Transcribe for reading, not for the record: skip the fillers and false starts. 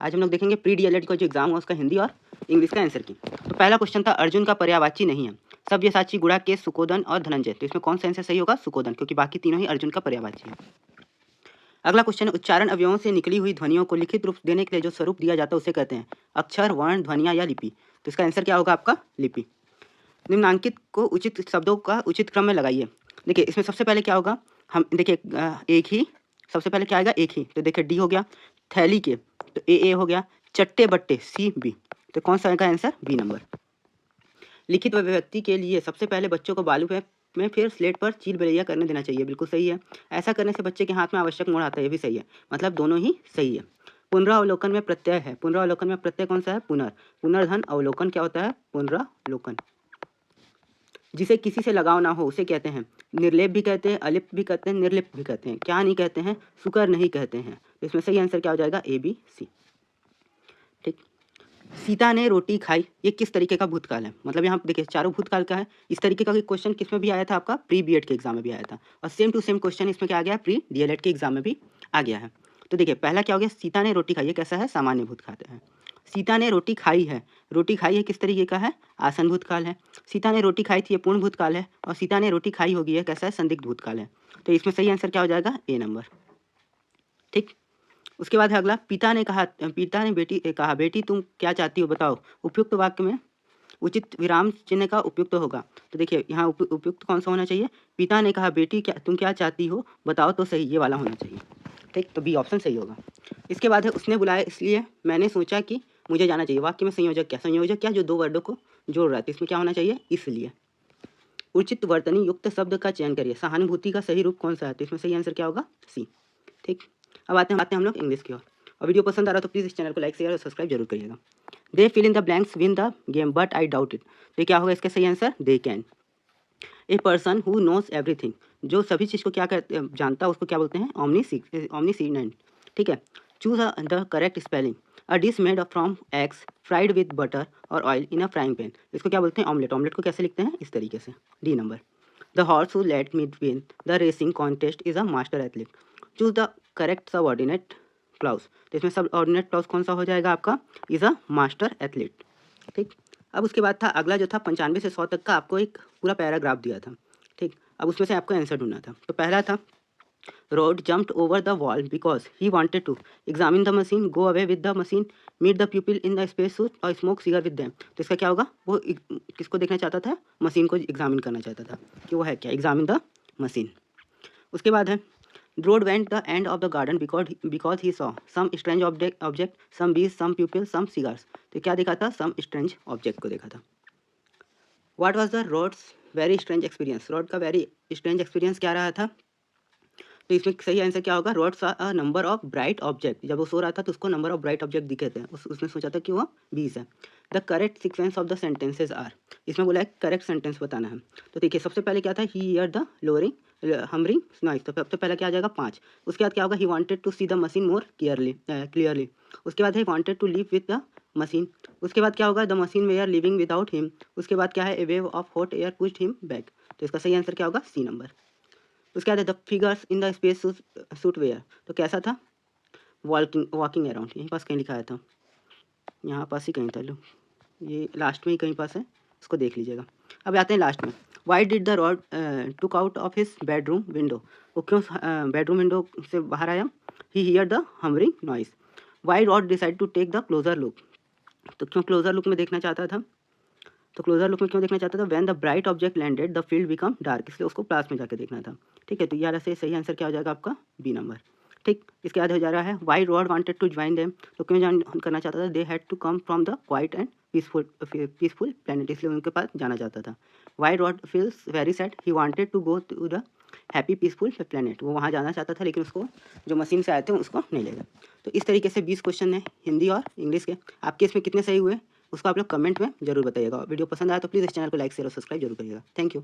आज हम लोग देखेंगे प्री डीएलएड का जो एग्जाम हुआ उसका हिंदी और इंग्लिश का आंसर की। तो पहला क्वेश्चन था अर्जुन का पर्यायवाची नहीं है। सब्यसाची, गुड़ाकेश, सुकोदन और धनंजय। तो इसमें कौन सा आंसर सही होगा? सुकोदन, क्योंकि बाकी तीनों ही अर्जुन का पर्यायवाची है। अगला क्वेश्चन है उच्चारण अवयवों से निकली हुई ध्वनियों को लिखित रूप देने के लिए जो स्वरूप दिया जाता है उसे कहते हैं अक्षर, वर्ण, ध्वनिया या लिपि। तो इसका आंसर क्या होगा आपका? लिपि। निम्नांकित को उचित शब्दों का उचित क्रम में लगाइए। देखिए इसमें सबसे पहले क्या होगा, हम देखिए एक ही, सबसे पहले क्या आएगा? एक ही। तो देखिए डी हो गया, थैली के तो ए हो गया, चट्टे बट्टे सी बी। तो कौन सा आएगा आंसर? B number. लिखित अभिव्यक्ति के लिए सबसे पहले बच्चों को बालू में फिर स्लेट पर चील बलैया करने देना चाहिए। बिल्कुल सही है। ऐसा करने से बच्चे के हाथ में आवश्यक मोड़ आता है, ये भी सही है। मतलब दोनों ही सही है। पुनरावलोकन में प्रत्यय है। पुनरावलोकन में प्रत्यय कौन सा है? पुनर। पुनर्धन अवलोकन क्या होता है? पुनरावलोकन। जिसे किसी से लगाव ना हो उसे कहते हैं निर्लेप भी कहते हैं, अलिप भी कहते हैं, निर्लिप भी कहते हैं। क्या नहीं कहते हैं? सुकर नहीं कहते हैं। तो इसमें सही आंसर क्या हो जाएगा? A B C. ठीक। सीता ने रोटी खाई, ये किस तरीके का भूतकाल है? मतलब यहाँ देखिए चारों भूतकाल का है। इस तरीके का क्वेश्चन किस में भी आया था? आपका प्री बीएड के एग्जाम में भी आया था। और सेम टू सेम क्वेश्चन इसमें क्या आ गया? प्री डीएलएड के एग्जाम में भी आ गया है। तो देखिए पहला क्या हो गया? सीता ने रोटी खाई, ये कैसा है? सामान्य भूतकाल है। सीता ने रोटी खाई है, रोटी खाई है किस तरीके का है? आसन भूतकाल है। सीता ने रोटी खाई थी, ये पूर्ण भूतकाल है। और सीता ने रोटी खाई होगी, ये कैसा है? संदिग्ध भूतकाल है। तो इसमें सही आंसर क्या हो जाएगा? ए नंबर। ठीक। उसके बाद है अगला, पिता ने कहा बेटी तुम क्या चाहती हो बताओ। उपयुक्त वाक्य में उचित विराम चिन्ह का उपयुक्त होगा। तो देखिए यहाँ उपयुक्त कौन सा होना चाहिए? पिता ने कहा बेटी तुम क्या चाहती हो बताओ तो सही, ये वाला होना चाहिए। ठीक, तो बी ऑप्शन सही होगा। इसके बाद है उसने बुलाया इसलिए मैंने सोचा कि मुझे जाना चाहिए। वाक्य में संयोजक क्या? संयोजक क्या? जो दो वर्डों को जोड़ रहा है। तो इसमें क्या होना चाहिए? इसलिए। उचित वर्तनी युक्त शब्द का चयन करिए। सहानुभूति का सही रूप कौन सा है? तो इसमें सही आंसर क्या होगा? सी। ठीक। अब आते हैं हम लोग इंग्लिश की ओर। और वीडियो पसंद आ रहा तो प्लीज़ इस चैनल को लाइक शेयर और सब्सक्राइब जरूर करिएगा। They fill in the blanks win the game but I doubt it. तो क्या होगा इसका सही answer? They can. A person who knows everything, जो सभी चीज़ को क्या कहते जानता है उसको क्या बोलते हैं? ऑमनीसीनेंट। ठीक है। Choose the correct spelling. A dish made from eggs fried with butter और oil in a frying pan. इसको क्या बोलते हैं? ऑमलेट। ऑमलेट को कैसे लिखते हैं? इस तरीके से। D number. The horse who let me win the racing contest is a master athlete. Choose the correct subordinate clause. तो इसमें सबऑर्डिनेट क्लाउज कौन सा हो जाएगा आपका? Is a master athlete. ठीक। अब उसके बाद था अगला जो था 95 से 100 तक का आपको एक पूरा पैराग्राफ दिया था। ठीक। अब उसमें से आपको आंसर ढूंढना था। तो पहला था Rod jumped over the wall because he wanted to examine the machine, go away with the machine, meet the people in the space suit और स्मोक सिगर विद देम। तो इसका क्या होगा? वो किसको देखना चाहता था? मशीन को एग्जामिन करना चाहता था कि वो है क्या? Examine the machine. उसके बाद है Rod went the end of the garden because he saw some strange object, some bees, some people, some cigars. तो क्या देखा था? सम स्ट्रेंज ऑब्जेक्ट को देखा था। What was the Rod's very strange experience. Rod का वेरी स्ट्रेंज एक्सपीरियंस क्या रहा था? तो इसमें सही आंसर क्या होगा? Rod's a number of bright object. जब वो सो रहा था तो उसको नंबर ऑफ ब्राइट ऑब्जेक्ट दिखे थे। उसने सोचा था कि वो 20 है। The correct sequence of the sentences are. इसमें बोला है करेक्ट सेंटेंस बताना है। तो देखिए सबसे पहले क्या था? ही hear the lowering hammering noise. तो सबसे पहले क्या आ जाएगा? 5। उसके बाद क्या होगा? He wanted to see the machine more clearly. उसके बाद he wanted to live with the machine. उसके बाद क्या होगा? The machine we are living without him. उसके बाद क्या है? A wave of hot air pushed him back. तो इसका सही आंसर क्या होगा? C number. उसके बाद the figures in the space suit were. तो कैसा था? Walking around. यहीं पास कहीं लिखाया था, यहाँ पास ही कहीं था। लो ये लास्ट में ही कहीं पास है, इसको देख लीजिएगा। अब आते हैं लास्ट में। Why did the Rod took out of his bedroom window. वो क्यों बेडरूम विंडो से बाहर आया? He hear the hammering noise. Why Rod decide to take the closer look. तो क्यों क्लोजर लुक में देखना चाहता था? तो क्लोजर लुक में क्यों देखना चाहता था? When the bright object landed the field become dark. इसलिए उसको क्लास में जाकर देखना था। ठीक है। तो यार से सही आंसर क्या हो जाएगा आपका? B number. ठीक। इसके बाद हो जा रहा है why Rod wanted to join them. तो क्यों ज्वाइन करना चाहता था? They had to come from the quiet and peaceful planet. इसलिए उनके पास जाना चाहता था। Why Rod feels very sad he wanted to go to the happy peaceful planet. वो वहाँ जाना चाहता था लेकिन उसको जो मशीन से आए थे उसको नहीं ले गए। तो इस तरीके से 20 क्वेश्चन है हिंदी और इंग्लिश के। आपके इसमें कितने सही हुए उसको आप लोग कमेंट में जरूर बताइएगा। वीडियो पसंद आया तो प्लीज़ इस चैनल को लाइक शेयर और सब्सक्राइब जरूर करिएगा। Thank you.